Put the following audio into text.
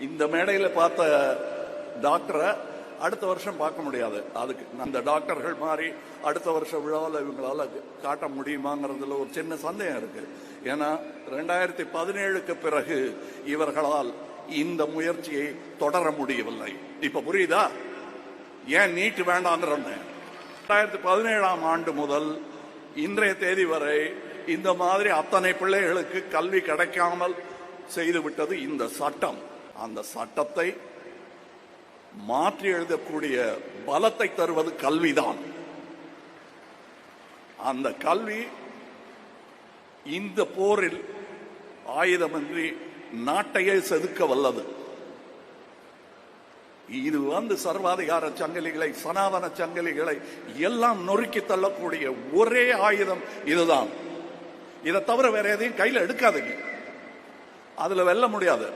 இந்த மேடையில் பார்த்த டாக்டரை அடுத்த வருஷம் பார்க்க முடியாது. அதுக்கு அந்த டாக்டர்கள் மாதிரி அடுத்த வருஷம் விழாவில் இவங்களால காட்ட முடியுமாங்கிறதுல ஒரு சின்ன சந்தேகம் இருக்கு. ஏன்னா 2017க்கு பிறகு இவர்களால் இந்த முயற்சியை தொடர முடியவில்லை. இப்ப புரியுதா ஏன் நீட் வேண்டாங்கிறன்னு? 2017ஆம் ஆண்டு முதல் இன்றைய தேதி வரை இந்த மாதிரி அத்தனை பிள்ளைகளுக்கு கல்வி கிடைக்காமல் செய்துவிட்டது இந்த சட்டம். அந்த சட்டத்தை மாற்றி எழுதக்கூடிய பலத்தை தருவது கல்விதான். அந்த கல்வி இந்த போரில் ஆயுதமின்றி நாட்டையே செதுக்க வல்லது. இது சர்வாதிகார சங்கிலிகளை, சனாதன சங்கிலிகளை எல்லாம் நொறுக்கி தள்ளக்கூடிய ஒரே ஆயுதம் இதுதான். இதை தவிர வேற எதையும் கையில் எடுக்காதீங்க. அதுல வெல்ல முடியாது.